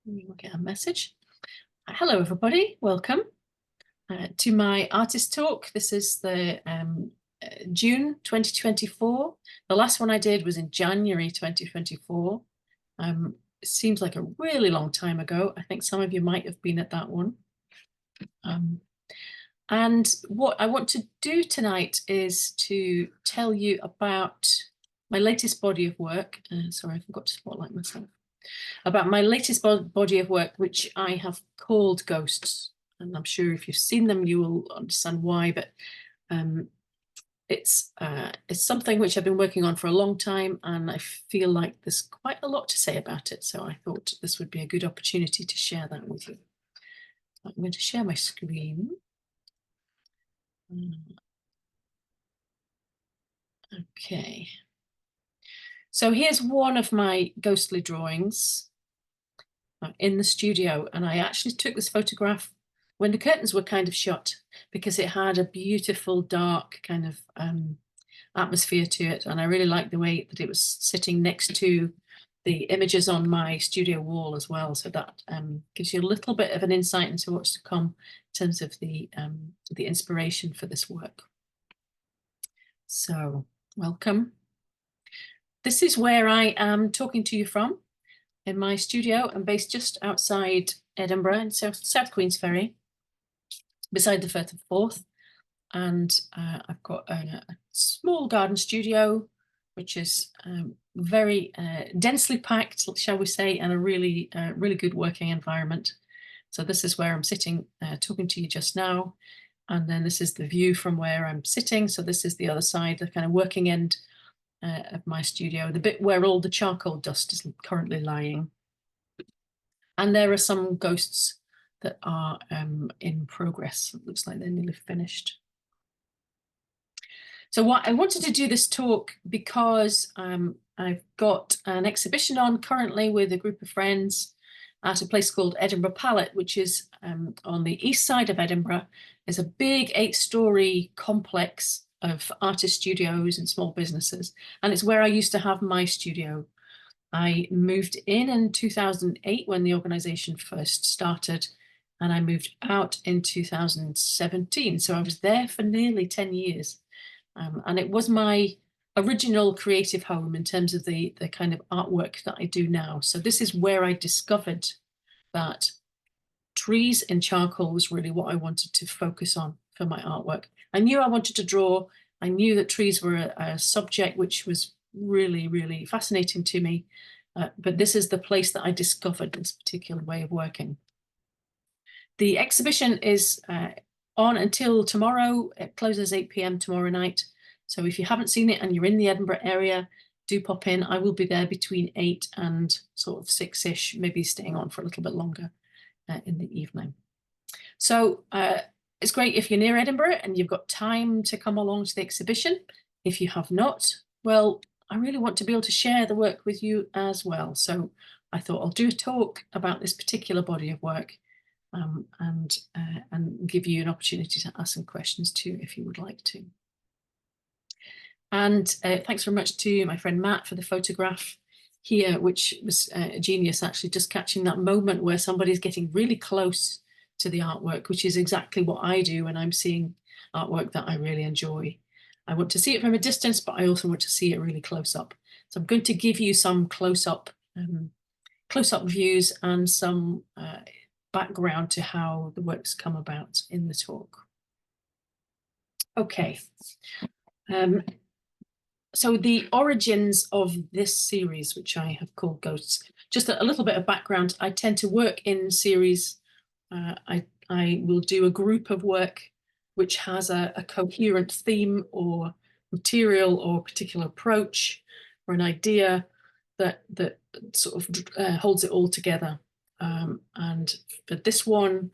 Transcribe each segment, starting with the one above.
We'll get a message. Hello, everybody. Welcome to my artist talk. This is the June 2024. The last one I did was in January 2024. It seems like a really long time ago. I think some of you might have been at that one. And what I want to do tonight is to tell you about my latest body of work. Sorry, I forgot to spotlight myself. About my latest body of work, which I have called Ghosts. And I'm sure if you've seen them, you will understand why, but it's something which I've been working on for a long time, and I feel like there's quite a lot to say about it. So I thought this would be a good opportunity to share that with you. I'm going to share my screen. Okay. So here's one of my ghostly drawings in the studio, and I actually took this photograph when the curtains were kind of shut because it had a beautiful dark kind of atmosphere to it, and I really liked the way that it was sitting next to the images on my studio wall as well, so that gives you a little bit of an insight into what's to come in terms of the inspiration for this work. So welcome. This is where I am talking to you from. In my studio, I'm based just outside Edinburgh in South Queensferry, beside the Firth of Forth, and I've got a small garden studio, which is very densely packed, shall we say, and a really good working environment. So this is where I'm sitting, talking to you just now, and then this is the view from where I'm sitting. So this is the other side, the kind of working end of my studio, the bit where all the charcoal dust is currently lying. And there are some ghosts that are in progress. It looks like they're nearly finished. So what I wanted to do this talk because I've got an exhibition on currently with a group of friends at a place called Edinburgh Palette, which is on the east side of Edinburgh. It's a big 8-story complex of artist studios and small businesses, and it's where I used to have my studio. I moved in 2008 when the organisation first started, and I moved out in 2017. So I was there for nearly 10 years, and it was my original creative home in terms of the kind of artwork that I do now. So this is where I discovered that trees in charcoal was really what I wanted to focus on for my artwork. I knew I wanted to draw. I knew that trees were a subject which was really, really fascinating to me. But this is the place that I discovered this particular way of working. The exhibition is on until tomorrow. It closes 8 p.m. tomorrow night. So if you haven't seen it and you're in the Edinburgh area, do pop in. I will be there between 8 and sort of 6-ish, maybe staying on for a little bit longer in the evening. So it's great if you're near Edinburgh and you've got time to come along to the exhibition. If you have not, well, I really want to be able to share the work with you as well. So I thought I'll do a talk about this particular body of work and give you an opportunity to ask some questions too, if you would like to. And thanks very much to my friend Matt for the photograph here, which was a genius, actually, just catching that moment where somebody's getting really close to the artwork, which is exactly what I do when I'm seeing artwork that I really enjoy. I want to see it from a distance, but I also want to see it really close up. So I'm going to give you some close-up views and some background to how the works come about in the talk. Okay. So the origins of this series, which I have called Ghosts, just a little bit of background. I tend to work in series. I will do a group of work which has a coherent theme or material or particular approach or an idea that sort of holds it all together. And for this one,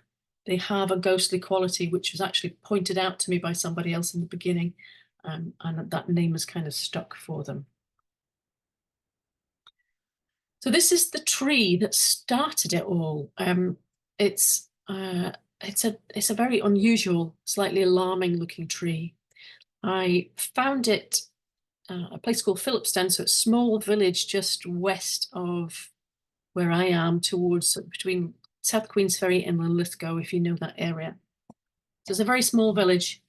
they have a ghostly quality, which was actually pointed out to me by somebody else in the beginning. And that name has kind of stuck for them. So this is the tree that started it all. It's a very unusual, slightly alarming looking tree. I found it a place called Philipstown, so it's a small village just west of where I am, towards between South Queensferry and Linlithgow, if you know that area. So it's a very small village,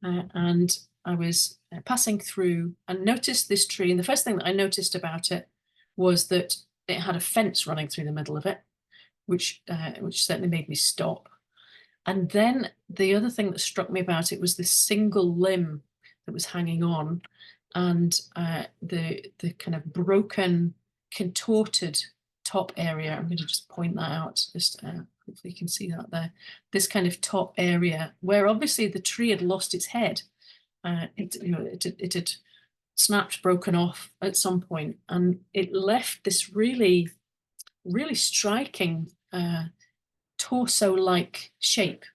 and I was passing through and noticed this tree. And the first thing that I noticed about it was that it had a fence running through the middle of it, which certainly made me stop. And then the other thing that struck me about it was this single limb that was hanging on, and the kind of broken, contorted top area. I'm going to just point that out. Just hopefully you can see that there. This kind of top area where obviously the tree had lost its head. It had snapped, broken off at some point, and it left this really, really striking torso-like shape,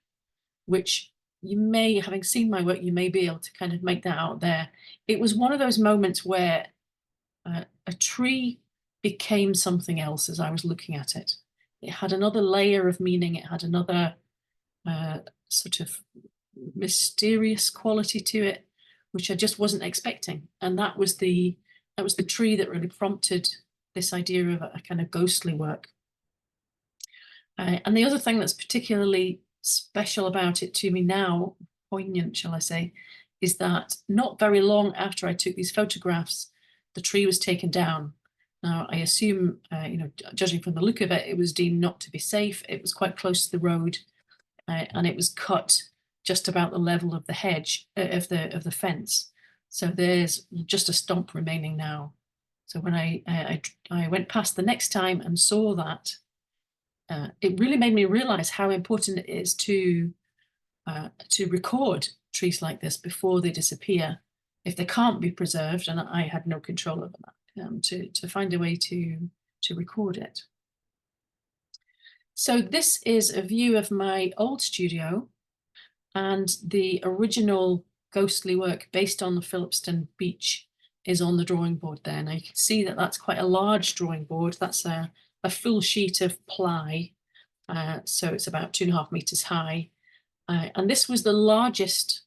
which you may, having seen my work, you may be able to kind of make that out there. It was one of those moments where a tree became something else as I was looking at it. It had another layer of meaning. It had another sort of mysterious quality to it, which I just wasn't expecting. And that was the tree that really prompted this idea of a kind of ghostly work. And the other thing that's particularly special about it to me now, poignant, shall I say, is that not very long after I took these photographs, the tree was taken down. Now, I assume, judging from the look of it, it was deemed not to be safe. It was quite close to the road, and it was cut just about the level of the hedge, of the fence. So there's just a stump remaining now. So when I went past the next time and saw that, it really made me realize how important it is to record trees like this before they disappear, if they can't be preserved, and I had no control over that, to find a way to record it. So this is a view of my old studio, and the original ghostly work based on the Phillipston beach is on the drawing board there. Now you can see that that's quite a large drawing board. That's a full sheet of ply, so it's about 2.5 meters high. And this was the largest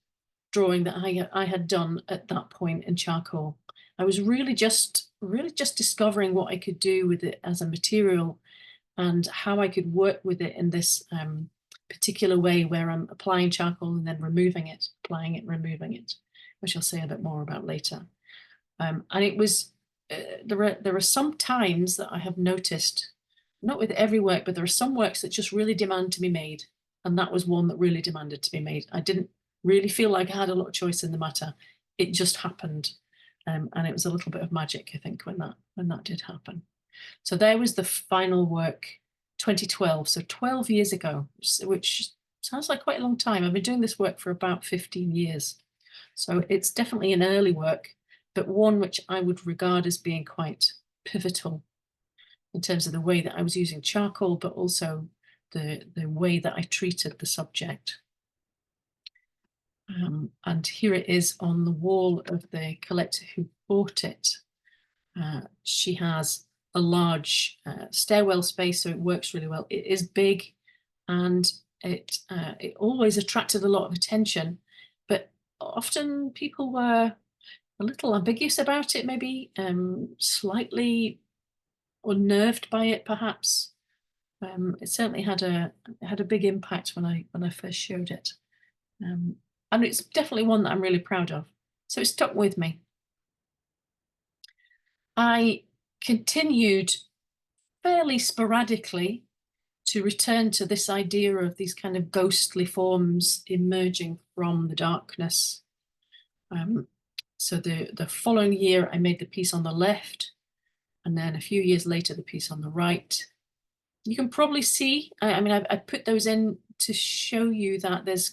drawing that I had done at that point in charcoal. I was really just discovering what I could do with it as a material, and how I could work with it in this particular way where I'm applying charcoal and then removing it, applying it, removing it, which I'll say a bit more about later. And it was, there are some times that I have noticed, not with every work, but there are some works that just really demand to be made. And that was one that really demanded to be made. I didn't really feel like I had a lot of choice in the matter. It just happened. And it was a little bit of magic, I think, when that did happen. So there was the final work, 2012, so 12 years ago, which sounds like quite a long time. I've been doing this work for about 15 years. So it's definitely an early work, but one which I would regard as being quite pivotal in terms of the way that I was using charcoal, but also the way that I treated the subject. And here it is on the wall of the collector who bought it. She has a large stairwell space, so it works really well. It is big, and it always attracted a lot of attention, but often people were a little ambiguous about it, maybe slightly unnerved by it, perhaps. It certainly had a big impact when I first showed it, and it's definitely one that I'm really proud of. So it stuck with me. I continued fairly sporadically to return to this idea of these kind of ghostly forms emerging from the darkness. So the following year, I made the piece on the left, and then a few years later, the piece on the right. You can probably see, I put those in to show you that there's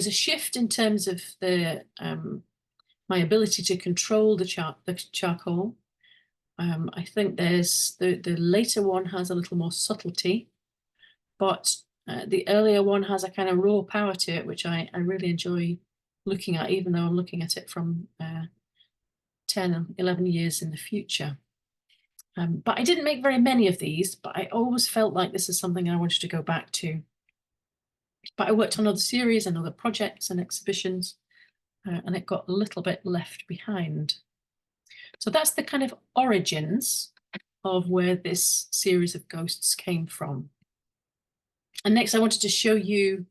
a shift in terms of my ability to control the charcoal. I think there's the later one has a little more subtlety, but the earlier one has a kind of raw power to it, which I really enjoy looking at, even though I'm looking at it from 10 or 11 years in the future. But I didn't make very many of these, but I always felt like this is something I wanted to go back to. But I worked on other series and other projects and exhibitions, and it got a little bit left behind. So that's the kind of origins of where this series of ghosts came from. And next, I wanted to show you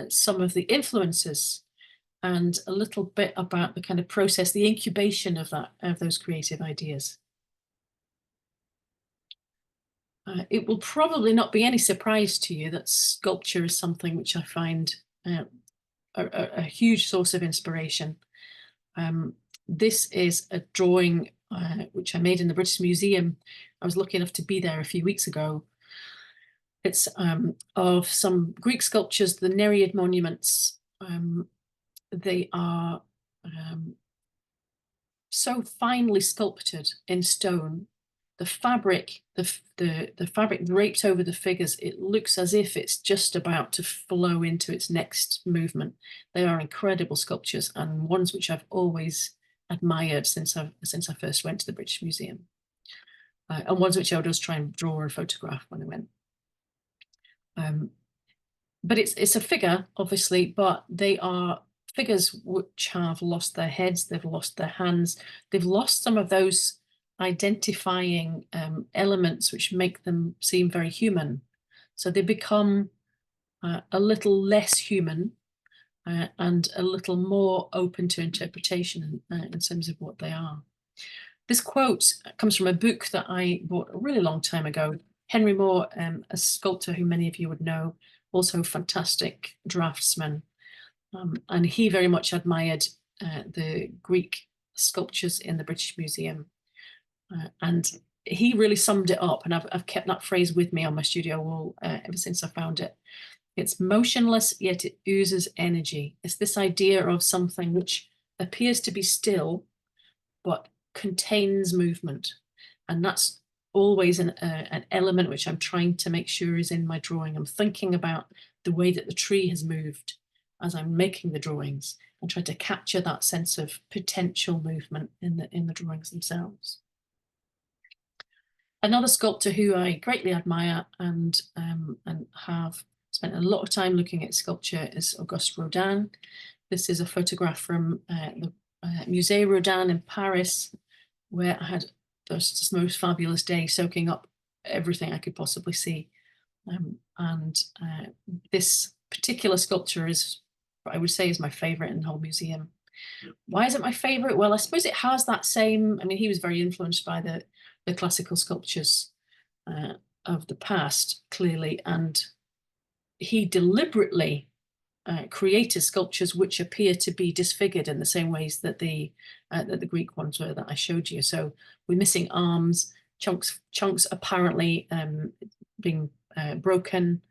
some of the influences and a little bit about the kind of process, the incubation of those creative ideas. It will probably not be any surprise to you that sculpture is something which I find a huge source of inspiration. This is a drawing which I made in the British Museum. I was lucky enough to be there a few weeks ago. It's of some Greek sculptures, the Nereid monuments. They are so finely sculpted in stone. The fabric, the fabric draped over the figures, it looks as if it's just about to flow into its next movement. They are incredible sculptures and ones which I've always admired since I first went to the British Museum, and ones which I would always try and draw or photograph when I went. But it's a figure, obviously, but they are figures which have lost their heads, they've lost their hands, they've lost some of those identifying elements which make them seem very human. So they become a little less human and a little more open to interpretation in terms of what they are. This quote comes from a book that I bought a really long time ago. Henry Moir, a sculptor who many of you would know, also a fantastic draftsman. And he very much admired the Greek sculptures in the British Museum. And he really summed it up, and I've kept that phrase with me on my studio wall ever since I found it. It's motionless, yet it oozes energy. It's this idea of something which appears to be still, but contains movement. And that's always an element which I'm trying to make sure is in my drawing. I'm thinking about the way that the tree has moved as I'm making the drawings and try to capture that sense of potential movement in the drawings themselves. Another sculptor who I greatly admire and have spent a lot of time looking at sculpture is Auguste Rodin. This is a photograph from the Musée Rodin in Paris, where I had just the most fabulous day soaking up everything I could possibly see. This particular sculpture is what I would say is my favorite in the whole museum. Why is it my favorite? Well, I suppose it has that same, I mean, he was very influenced by the classical sculptures of the past, clearly, and he deliberately created sculptures which appear to be disfigured in the same ways that the Greek ones were that I showed you. So we're missing arms, chunks apparently being broken.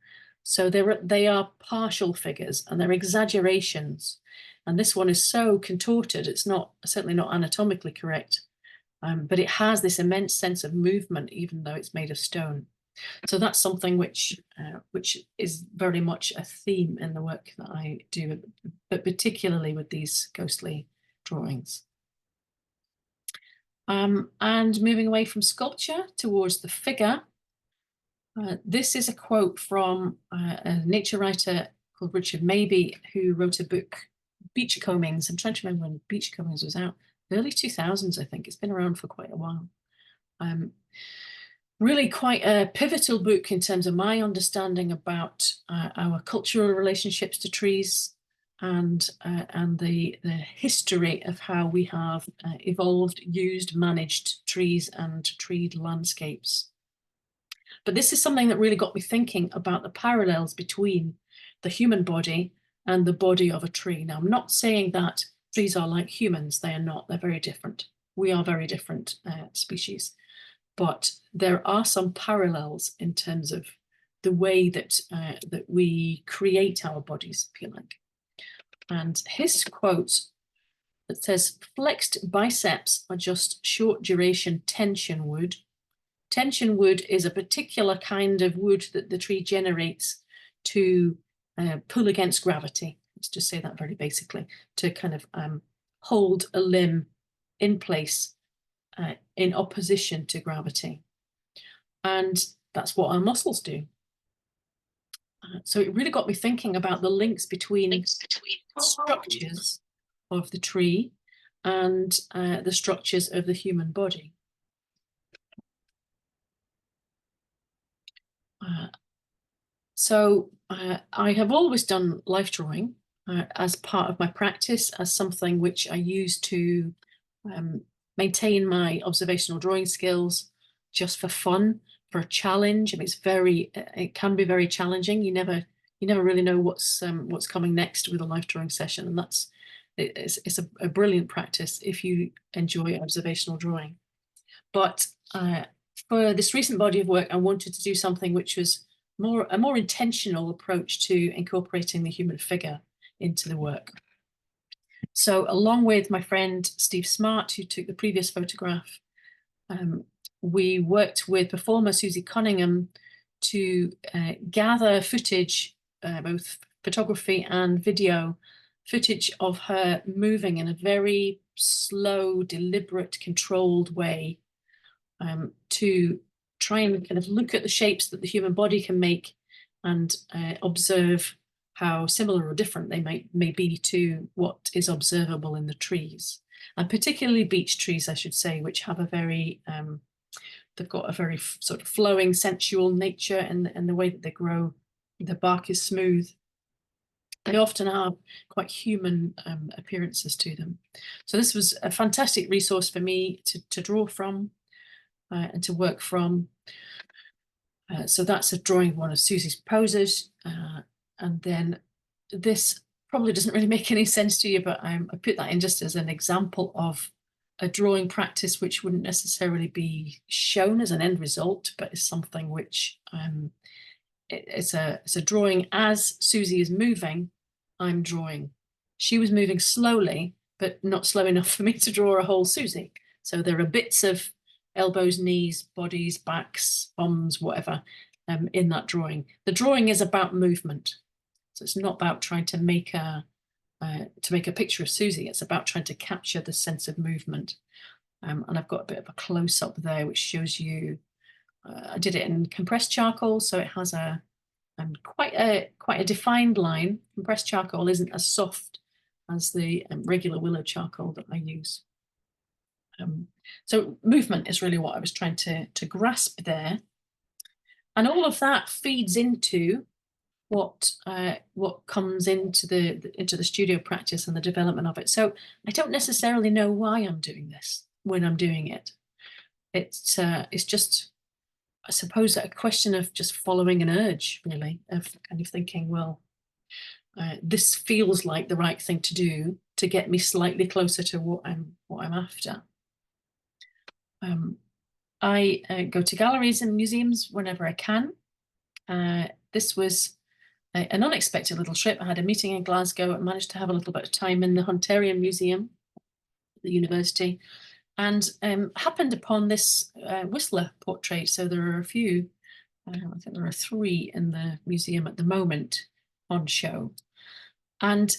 So they are partial figures and they're exaggerations. And this one is so contorted, it's certainly not anatomically correct, but it has this immense sense of movement, even though it's made of stone. So that's something which is very much a theme in the work that I do, but particularly with these ghostly drawings. And moving away from sculpture towards the figure, this is a quote from a nature writer called Richard Mabey, who wrote a book, Beachcombings. I'm trying to remember when Beachcombings was out. Early 2000s, I think. It's been around for quite a while. Really quite a pivotal book in terms of my understanding about our cultural relationships to trees and the history of how we have evolved, used, managed trees and treed landscapes. But this is something that really got me thinking about the parallels between the human body and the body of a tree. Now, I'm not saying that trees are like humans. They are not. They're very different. We are very different species. But there are some parallels in terms of the way that we create our bodies, if you like. And his quote that says, "Flexed biceps are just short duration tension wood. Tension wood is a particular kind of wood that the tree generates to pull against gravity." Let's just say that very basically, to kind of hold a limb in place in opposition to gravity. And that's what our muscles do. So it really got me thinking about the links between structures of the tree and the structures of the human body. I have always done life drawing as part of my practice, as something which I use to um, maintain my observational drawing skills, just for fun, for a challenge. I mean, it can be very challenging. You never really know what's coming next with a life drawing session, and it's a brilliant practice if you enjoy observational drawing. But for this recent body of work, I wanted to do something which was a more intentional approach to incorporating the human figure into the work. So along with my friend Steve Smart, who took the previous photograph, we worked with performer Susie Cunningham to gather footage, both photography and video, footage of her moving in a very slow, deliberate, controlled way, to try and kind of look at the shapes that the human body can make and observe how similar or different they may be to what is observable in the trees, and particularly beech trees, I should say, which have a very they've got a very sort of flowing, sensual nature, and the way that they grow. The bark is smooth. They often have quite human appearances to them. So this was a fantastic resource for me to draw from and to work from. So that's a drawing of one of Susie's poses. And then this probably doesn't really make any sense to you, but I put that in just as an example of a drawing practice which wouldn't necessarily be shown as an end result, but is something which it's a drawing as Susie is moving, I'm drawing. She was moving slowly, but not slow enough for me to draw a whole Susie. So there are bits of elbows, knees, bodies, backs, bums, whatever, in that drawing. The drawing is about movement. So it's not about trying to make a picture of Susie. It's about trying to capture the sense of movement. And I've got a bit of a close-up there, which shows you, I did it in compressed charcoal, so it has quite a defined line. Compressed charcoal isn't as soft as the regular willow charcoal that I use. So movement is really what I was trying to grasp there. And all of that feeds into what comes into the studio practice and the development of it. So I don't necessarily know why I'm doing this when I'm doing it. It's just, I suppose, a question of just following an urge, really, of kind of thinking, well, this feels like the right thing to do to get me slightly closer to what I'm after. I go to galleries and museums whenever I can. This was an unexpected little trip. I had a meeting in Glasgow and managed to have a little bit of time in the Hunterian Museum at the university, and happened upon this Whistler portrait. So there are a few, I think there are 3 in the museum at the moment on show. And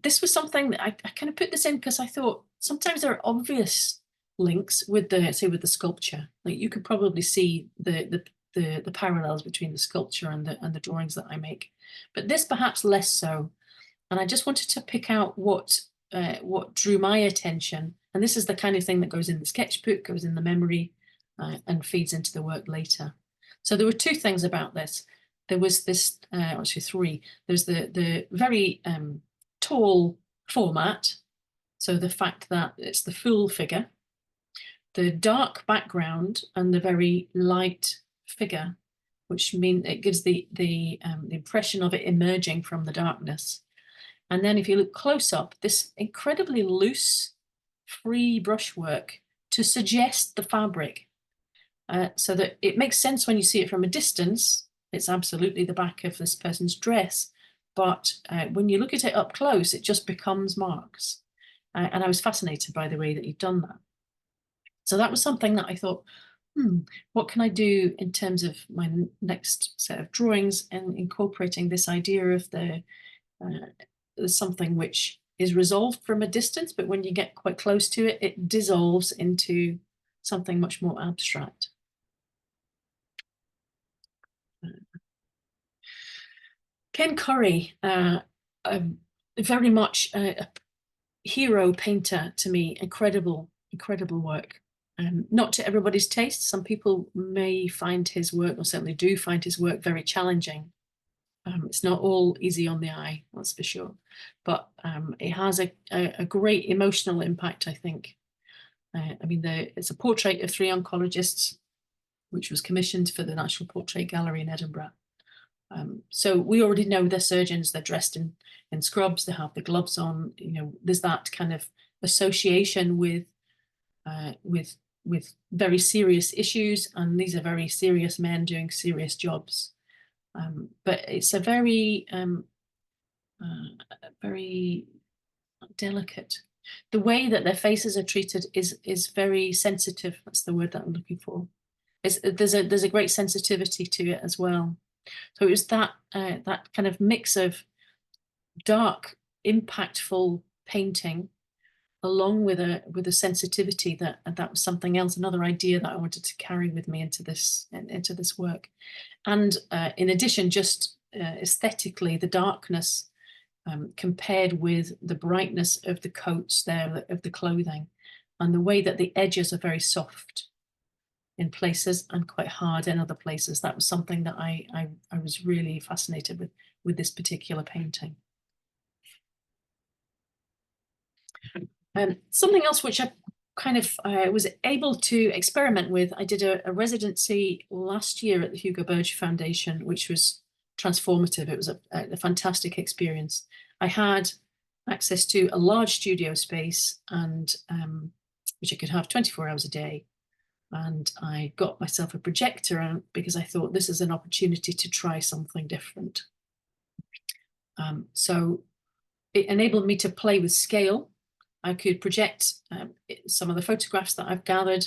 this was something that I kind of put this in because I thought sometimes there are obvious links with the sculpture. Like you could probably see the parallels between the sculpture and the drawings that I make, but this perhaps less so. And I just wanted to pick out what drew my attention. And this is the kind of thing that goes in the sketchbook, goes in the memory, and feeds into the work later. So there were 2 things about this. There was this, actually 3. There's the very tall format. So the fact that it's the full figure, the dark background, and the very light figure, which means it gives the impression of it emerging from the darkness. And then if you look close up, this incredibly loose, free brushwork to suggest the fabric, so that it makes sense when you see it from a distance. It's absolutely the back of this person's dress, but when you look at it up close, it just becomes marks. And I was fascinated by the way that you'd done that. So that was something that I thought, what can I do in terms of my next set of drawings, and incorporating this idea of something which is resolved from a distance, but when you get quite close to it, it dissolves into something much more abstract. Ken Curry, very much a hero painter to me, incredible work. Not to everybody's taste. Some people may find his work, or certainly do find his work, very challenging. It's not all easy on the eye, that's for sure. But it has a great emotional impact, I think. I mean, it's a portrait of 3 oncologists, which was commissioned for the National Portrait Gallery in Edinburgh. So we already know they're surgeons. They're dressed in scrubs. They have the gloves on. You know, there's that kind of association with very serious issues, and these are very serious men doing serious jobs. But it's a very very delicate. The way that their faces are treated is very sensitive. That's the word that I'm looking for. There's a great sensitivity to it as well. So it was that kind of mix of dark, impactful painting, along with a sensitivity that was something else, another idea that I wanted to carry with me into this work. And in addition, just aesthetically, the darkness compared with the brightness of the coats there, of the clothing, and the way that the edges are very soft in places and quite hard in other places. That was something that I was really fascinated with this particular painting. Something else which I kind of was able to experiment with, I did a residency last year at the Hugo Berge Foundation, which was transformative. It was a fantastic experience. I had access to a large studio space, and which I could have 24 hours a day. And I got myself a projector because I thought this is an opportunity to try something different. So it enabled me to play with scale. I could project some of the photographs that I've gathered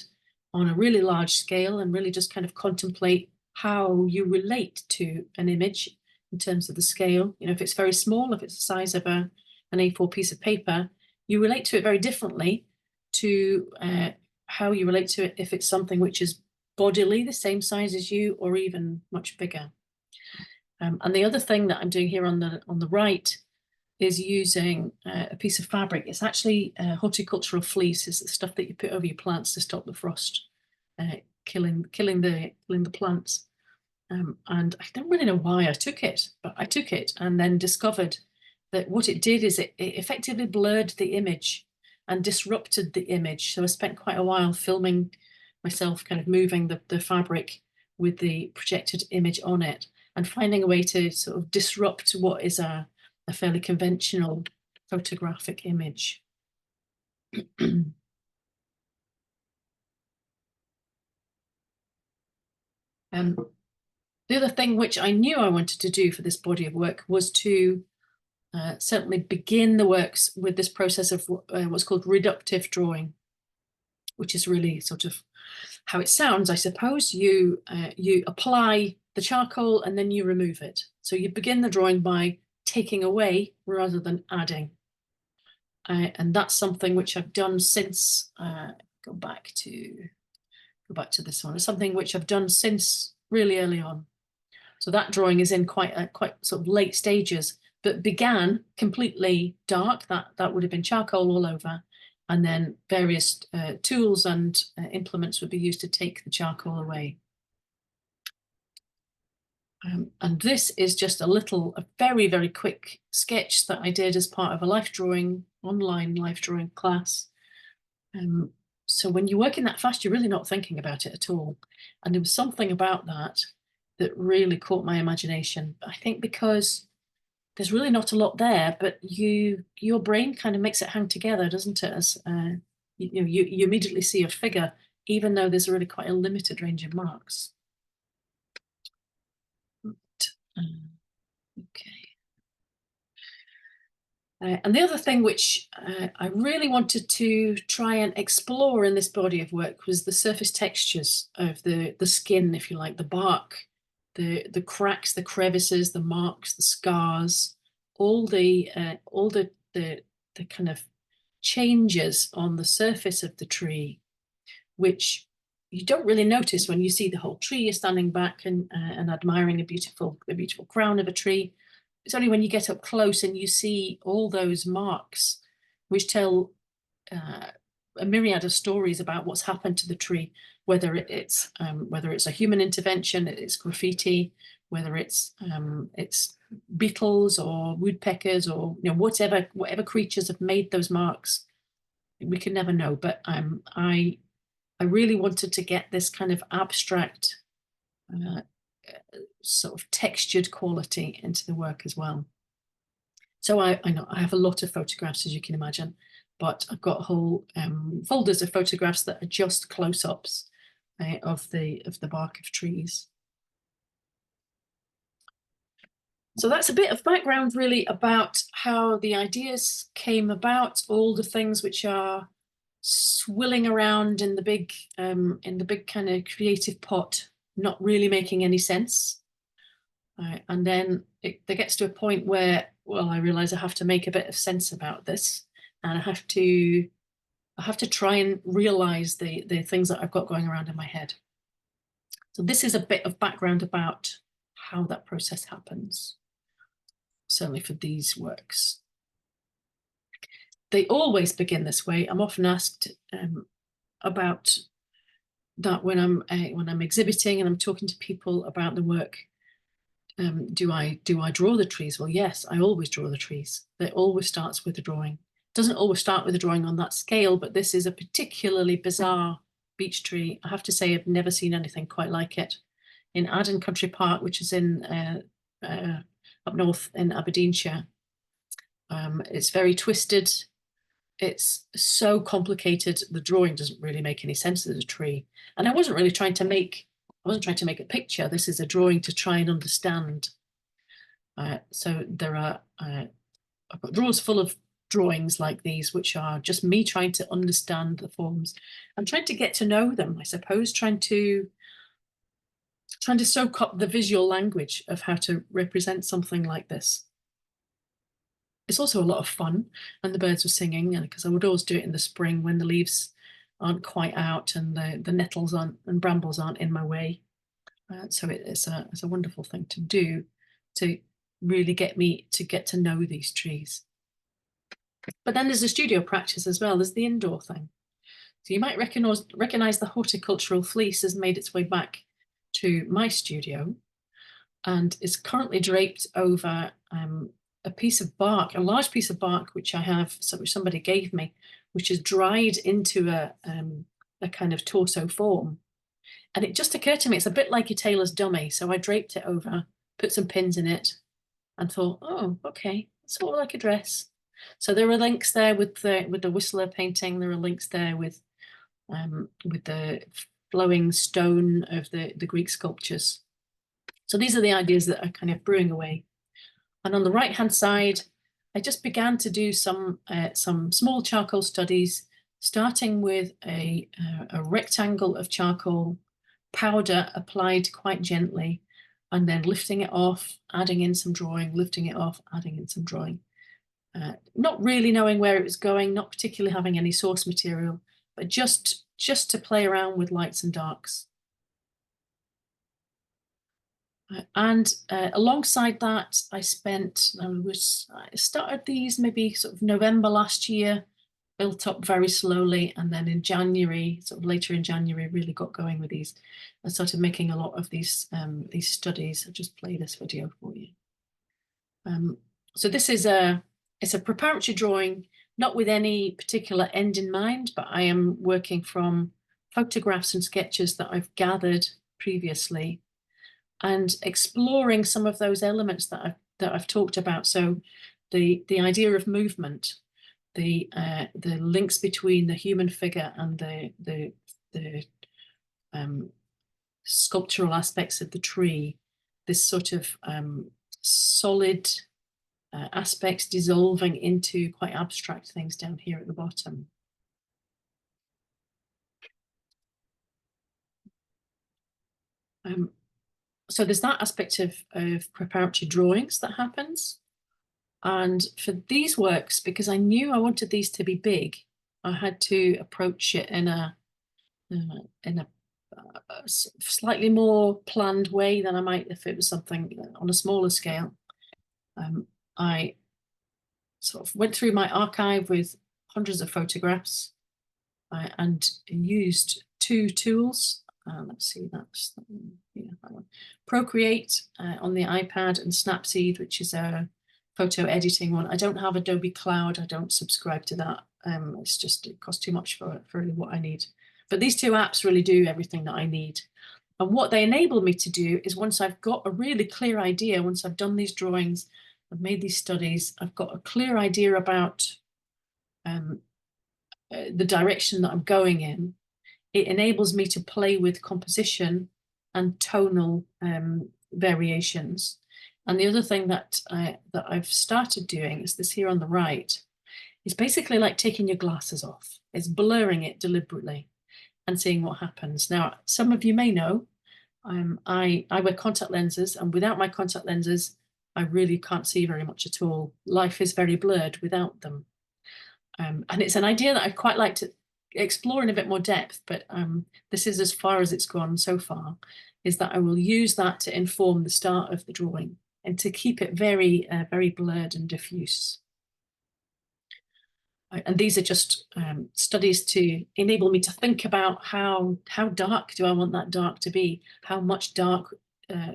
on a really large scale and really just kind of contemplate how you relate to an image in terms of the scale. You know, if it's very small, if it's the size of an A4 piece of paper, you relate to it very differently to how you relate to it if it's something which is bodily the same size as you or even much bigger. And the other thing that I'm doing here on the right is using a piece of fabric. It's actually horticultural fleece. It's the stuff that you put over your plants to stop the frost killing the plants. And I don't really know why I took it, but I took it and then discovered that what it did is it effectively blurred the image and disrupted the image. So I spent quite a while filming myself kind of moving the fabric with the projected image on it and finding a way to sort of disrupt what is a fairly conventional photographic image. The other thing which I knew I wanted to do for this body of work was to certainly begin the works with this process of what's called reductive drawing, which is really sort of how it sounds, I suppose. You apply the charcoal and then you remove it. So you begin the drawing by taking away rather than adding. And that's something which I've done since, go back to this one. It's something which I've done since really early on. So that drawing is in quite sort of late stages, but began completely dark. That would have been charcoal all over. And then various tools and implements would be used to take the charcoal away. And this is just a very, very quick sketch that I did as part of a online life drawing class. So when you work in that fast, you're really not thinking about it at all. And there was something about that really caught my imagination. I think because there's really not a lot there, but your brain kind of makes it hang together, doesn't it? As you immediately see a figure, even though there's really quite a limited range of marks. Okay. And the other thing which I really wanted to try and explore in this body of work was the surface textures of the skin, if you like, the bark, the cracks, the crevices, the marks, the scars, all the kind of changes on the surface of the tree, which you don't really notice when you see the whole tree. You're standing back and admiring the beautiful crown of a tree. It's only when you get up close and you see all those marks, which tell a myriad of stories about what's happened to the tree, whether it's a human intervention, it's graffiti, whether it's beetles or woodpeckers, or whatever creatures have made those marks. We can never know. But I really wanted to get this kind of abstract, sort of textured quality into the work as well. So I know I have a lot of photographs, as you can imagine, but I've got whole folders of photographs that are just close-ups of the bark of trees. So that's a bit of background really about how the ideas came about, all the things which are swilling around in the big kind of creative pot, not really making any sense. And then there gets to a point where, well, I realize I have to make a bit of sense about this, and I have to try and realize the things that I've got going around in my head. So this is a bit of background about how that process happens, certainly for these works. They always begin this way. I'm often asked about that when I'm exhibiting and I'm talking to people about the work. Do I draw the trees? Well, yes, I always draw the trees. It always starts with a drawing. It doesn't always start with a drawing on that scale, but this is a particularly bizarre beech tree. I have to say I've never seen anything quite like it. In Arden Country Park, which is in up north in Aberdeenshire. It's very twisted. It's so complicated. The drawing doesn't really make any sense as a tree. And I wasn't trying to make a picture. This is a drawing to try and understand. So there are, I've got drawers full of drawings like these, which are just me trying to understand the forms. I'm trying to get to know them, I suppose, trying to soak up the visual language of how to represent something like this. It's also a lot of fun, and the birds were singing, and because I would always do it in the spring when the leaves aren't quite out and the nettles and brambles aren't in my way. So it's a wonderful thing to do, to really get me to get to know these trees. But then there's the studio practice as well. There's the indoor thing. So you might recognize the horticultural fleece has made its way back to my studio, and is currently draped over a piece of bark, a large piece of bark, which I have, which somebody gave me, which is dried into a kind of torso form. And it just occurred to me, it's a bit like a tailor's dummy. So I draped it over, put some pins in it, and thought, oh, okay, sort of like a dress. So there are links there with the Whistler painting. There are links there with the flowing stone of the Greek sculptures. So these are the ideas that are kind of brewing away. And on the right-hand side, I just began to do some small charcoal studies, starting with a rectangle of charcoal powder applied quite gently, and then lifting it off, adding in some drawing, lifting it off, adding in some drawing. Not really knowing where it was going, not particularly having any source material, but just to play around with lights and darks. And alongside that, I started these maybe sort of November last year, built up very slowly, and then in January, sort of later in January, really got going with these. I started making a lot of these studies. I'll just play this video for you. So this is it's a preparatory drawing, not with any particular end in mind, but I am working from photographs and sketches that I've gathered previously, and exploring some of those elements that I've talked about. So the idea of movement, the links between the human figure and the sculptural aspects of the tree, this sort of solid aspects dissolving into quite abstract things down here at the bottom. So there's that aspect of preparatory drawings that happens. And for these works, because I knew I wanted these to be big, I had to approach it in a slightly more planned way than I might if it was something on a smaller scale. I sort of went through my archive with hundreds of photographs, and used two tools. Let's see, yeah, that one. Procreate on the iPad, and Snapseed, which is a photo editing one. I don't have Adobe Cloud. I don't subscribe to that. It's just, it costs too much for really what I need. But these two apps really do everything that I need. And what they enable me to do is, once I've got a really clear idea, once I've done these drawings, I've made these studies, I've got a clear idea about the direction that I'm going in, it enables me to play with composition and tonal variations. And the other thing that I've started doing is this here on the right. It's basically like taking your glasses off. It's blurring it deliberately and seeing what happens. Now, some of you may know, I wear contact lenses, and without my contact lenses, I really can't see very much at all. Life is very blurred without them. And it's an idea that I'd quite like to explore in a bit more depth, but this is as far as it's gone so far, is that I will use that to inform the start of the drawing and to keep it very, very blurred and diffuse. And these are just studies to enable me to think about how dark do I want that dark to be? How much dark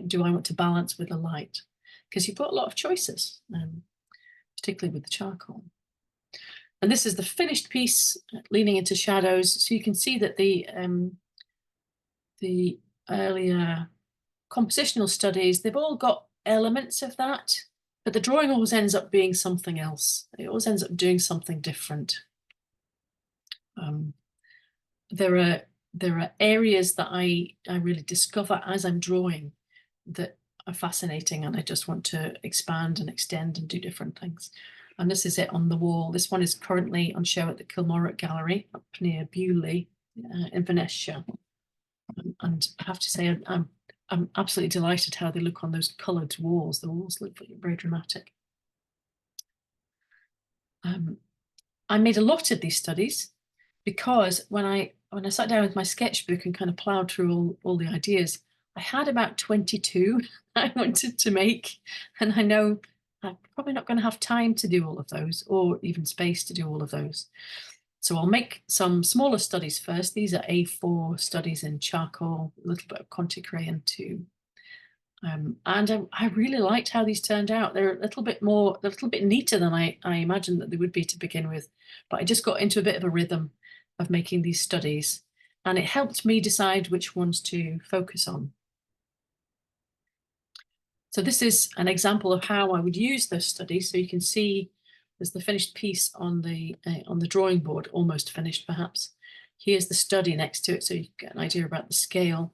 do I want to balance with the light? Because you've got a lot of choices, particularly with the charcoal. And this is the finished piece, leaning into shadows. So you can see that the earlier compositional studies, they've all got elements of that, but the drawing always ends up being something else. It always ends up doing something different. There are areas that I really discover as I'm drawing that are fascinating, and I just want to expand and extend and do different things. And this is it on the wall. This one is currently on show at the Kilmarnock Gallery up near Bewley in Venetia. And I have to say, I'm absolutely delighted how they look on those coloured walls. The walls look very dramatic. I made a lot of these studies because when I sat down with my sketchbook and kind of ploughed through all the ideas, I had about 22 I wanted to make, and I know I'm probably not going to have time to do all of those, or even space to do all of those. So I'll make some smaller studies first. These are A4 studies in charcoal, a little bit of Conte crayon too. And I really liked how these turned out. They're a little bit neater than I imagined that they would be to begin with. But I just got into a bit of a rhythm of making these studies, and it helped me decide which ones to focus on. So this is an example of how I would use those studies. So you can see there's the finished piece on the drawing board, almost finished perhaps. Here's the study next to it, so you get an idea about the scale.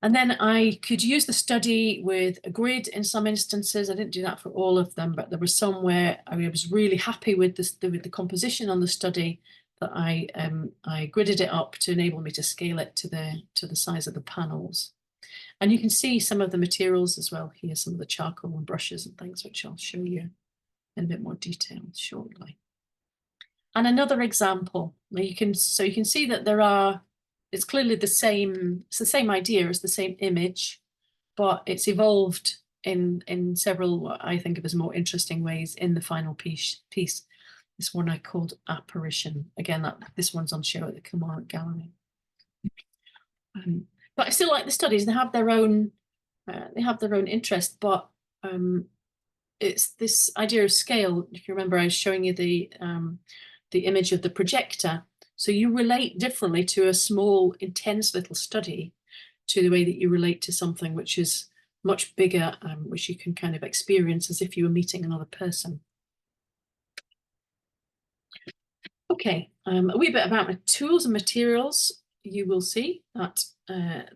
And then I could use the study with a grid in some instances. I didn't do that for all of them, but there was some where I was really happy with the composition on the study that I gridded it up to enable me to scale it to the size of the panels. And you can see some of the materials as well here, some of the charcoal and brushes and things, which I'll show you in a bit more detail shortly. And another example, you can see that it's clearly it's the same idea, it's the same image, but it's evolved in several what I think of as more interesting ways in the final piece. This one I called Apparition. Again, this one's on show at the Kilmarnock Gallery. But I still like the studies. They have their own interest, but it's this idea of scale. If you remember, I was showing you the image of the projector. So you relate differently to a small, intense little study to the way that you relate to something which is much bigger, which you can kind of experience as if you were meeting another person. Okay, a wee bit about my tools and materials. You will see that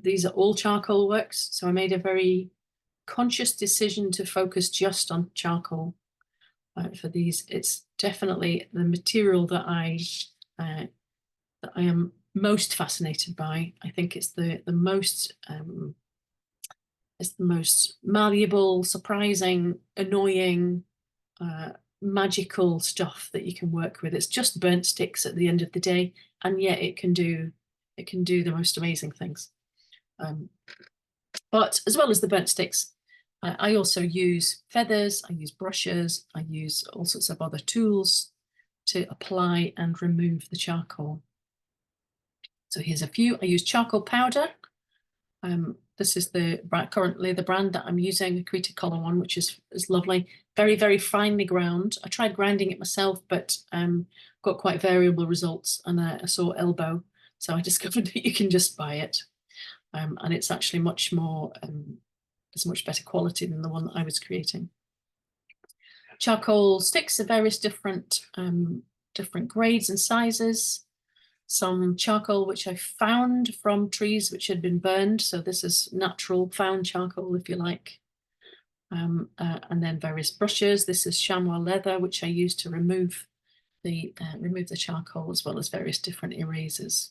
these are all charcoal works. So I made a very conscious decision to focus just on charcoal for these. It's definitely the material that I am most fascinated by. I think it's the most malleable, surprising, annoying, magical stuff that you can work with. It's just burnt sticks at the end of the day, and yet it can do the most amazing things. But as well as the burnt sticks, I also use feathers, I use brushes, I use all sorts of other tools to apply and remove the charcoal. So here's a few. I use charcoal powder. This is currently the brand that I'm using, the Creative Colour one, which is lovely. Very, very finely ground. I tried grinding it myself, but got quite variable results, and I saw elbow. So I discovered that you can just buy it. And it's actually much more, it's much better quality than the one that I was creating. Charcoal sticks are various different grades and sizes. Some charcoal which I found from trees which had been burned. So this is natural found charcoal, if you like. And then various brushes. This is chamois leather, which I use to remove the charcoal, as well as various different erasers.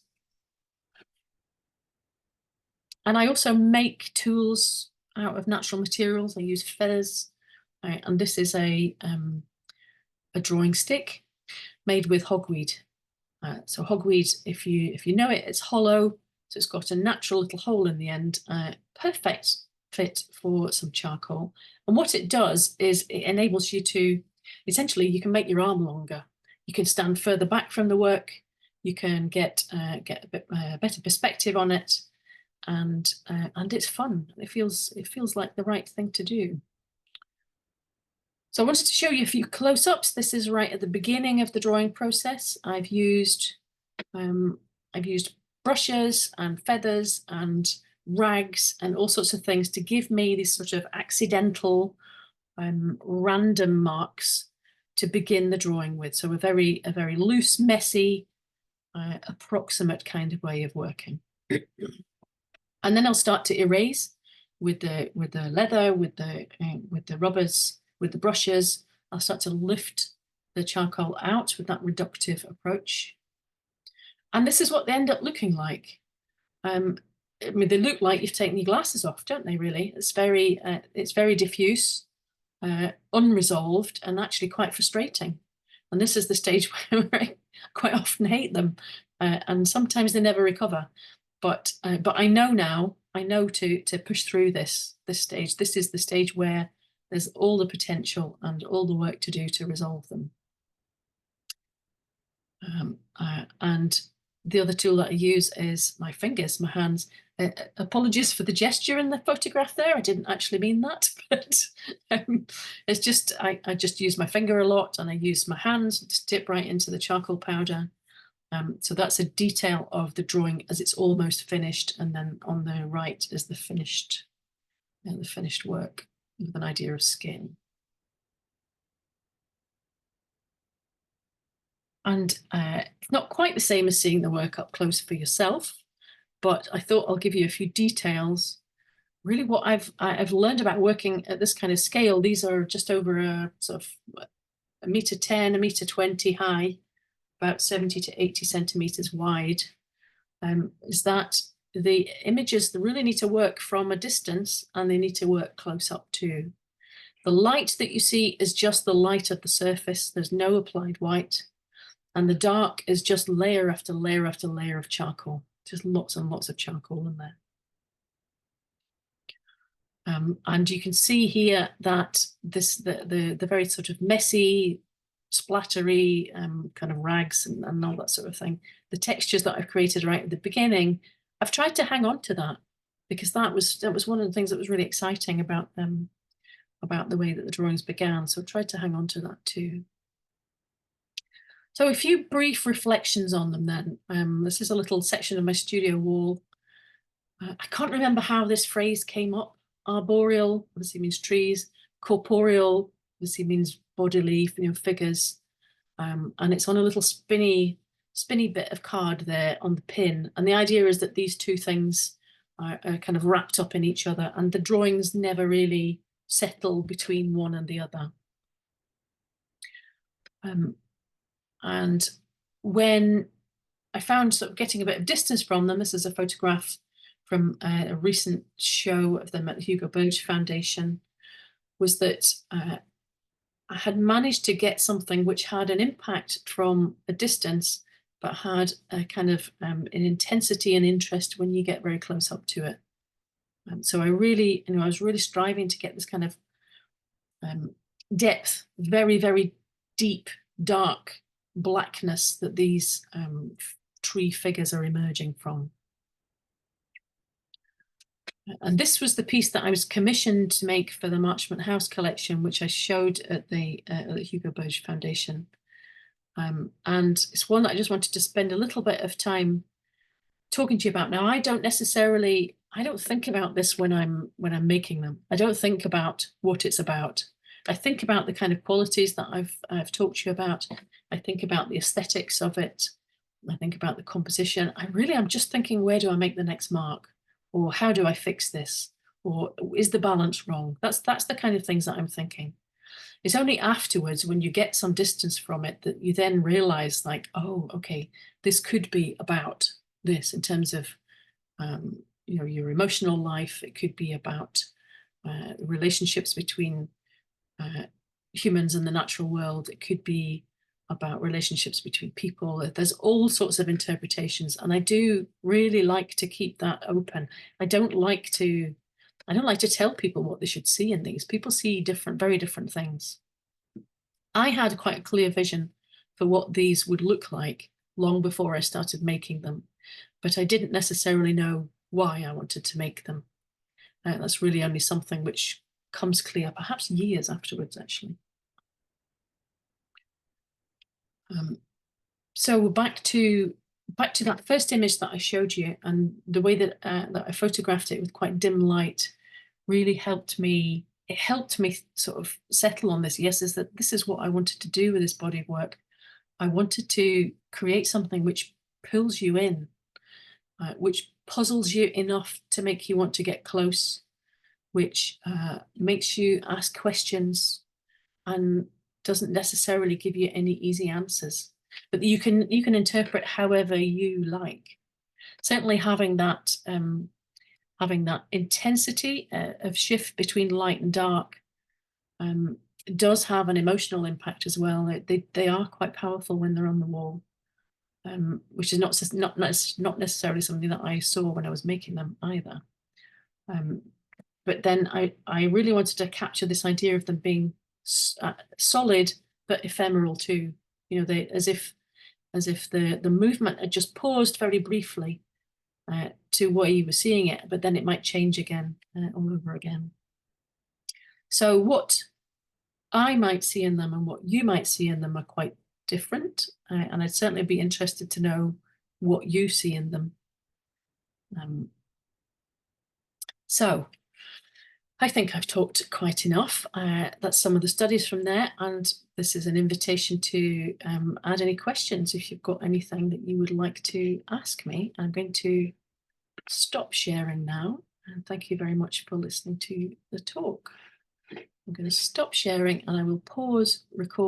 And I also make tools out of natural materials. I use feathers, and this is a drawing stick made with hogweed. So hogweed, if you know it, it's hollow, so it's got a natural little hole in the end. Perfect fit for some charcoal. And what it does is it enables you to, essentially, you can make your arm longer. You can stand further back from the work. You can get a bit better perspective on it, and it's fun. It feels like the right thing to do. So I wanted to show you a few close-ups. This is right at the beginning of the drawing process. I've used brushes and feathers and rags and all sorts of things to give me these sort of accidental, random marks to begin the drawing with. So a very loose, messy, approximate kind of way of working. And then I'll start to erase with the leather, with the rubbers, with the brushes. I'll start to lift the charcoal out with that reductive approach. And this is what they end up looking like. I mean, they look like you've taken your glasses off, don't they, really? It's very diffuse, unresolved, and actually quite frustrating. And this is the stage where I quite often hate them, and sometimes they never recover. But I know now, to push through this stage. This is the stage where there's all the potential and all the work to do to resolve them. And the other tool that I use is my fingers, my hands. Apologies for the gesture in the photograph there. I didn't actually mean that, but it's just, I just use my finger a lot, and I use my hands to dip right into the charcoal powder. So that's a detail of the drawing as it's almost finished, and then on the right is the finished work with an idea of skin. And it's not quite the same as seeing the work up close for yourself, but I thought I'll give you a few details. Really, what I've learned about working at this kind of scale, these are just over a sort of 1.10 meters, 1.20 meters high, about 70 to 80 centimeters wide, is that the images really need to work from a distance, and they need to work close up too. The light that you see is just the light of the surface. There's no applied white. And the dark is just layer after layer after layer of charcoal. Just lots and lots of charcoal in there. And you can see here that the very sort of messy, splattery kind of rags and all that sort of thing, the textures that I've created right at the beginning, I've tried to hang on to that, because that was one of the things that was really exciting about the way that the drawings began. So I tried to hang on to that too. So a few brief reflections on them then. This is a little section of my studio wall. I can't remember how this phrase came up. Arboreal obviously means trees. Corporeal obviously means bodily, figures. And it's on a little spinny bit of card there on the pin. And the idea is that these two things are kind of wrapped up in each other, and the drawings never really settle between one and the other. And when I found sort of getting a bit of distance from them, this is a photograph from a recent show of them at the Hugo Burge Foundation, was that I had managed to get something which had an impact from a distance, but had a kind of an intensity and interest when you get very close up to it. So I was really striving to get this kind of depth, very, very deep, dark blackness that these tree figures are emerging from. And this was the piece that I was commissioned to make for the Marchmont House collection, which I showed at the Hugo Bosch Foundation. And it's one that I just wanted to spend a little bit of time talking to you about. Now, I don't think about this when I'm making them. I don't think about what it's about. I think about the kind of qualities that I've talked to you about. I think about the aesthetics of it. I think about the composition. I'm just thinking, where do I make the next mark? Or how do I fix this? Or is the balance wrong? That's the kind of things that I'm thinking. It's only afterwards, when you get some distance from it, that you then realize, like, oh, okay, this could be about this in terms of your emotional life. It could be about relationships between humans and the natural world. It could be about relationships between people. There's all sorts of interpretations, and I do really like to keep that open. I don't like to tell people what they should see in these. People see very different things. I had quite a clear vision for what these would look like long before I started making them, but I didn't necessarily know why I wanted to make them. That's really only something which comes clear perhaps years afterwards, actually. So back to that first image that I showed you, and the way that I photographed it with quite dim light really helped me. It helped me sort of settle on this. Yes, this is what I wanted to do with this body of work. I wanted to create something which pulls you in, which puzzles you enough to make you want to get close, which makes you ask questions and doesn't necessarily give you any easy answers, but you can interpret however you like. Certainly having that intensity of shift between light and dark does have an emotional impact as well. They are quite powerful when they're on the wall, which is not necessarily something that I saw when I was making them either. But then I really wanted to capture this idea of them being solid but ephemeral too. They as if the movement had just paused very briefly to what you were seeing it, but then it might change again all over again. So what I might see in them and what you might see in them are quite different, and I'd certainly be interested to know what you see in them. So I think I've talked quite enough. That's some of the studies from there, and this is an invitation to add any questions if you've got anything that you would like to ask me. I'm going to stop sharing now, and thank you very much for listening to the talk. I'm going to stop sharing and I will pause recording.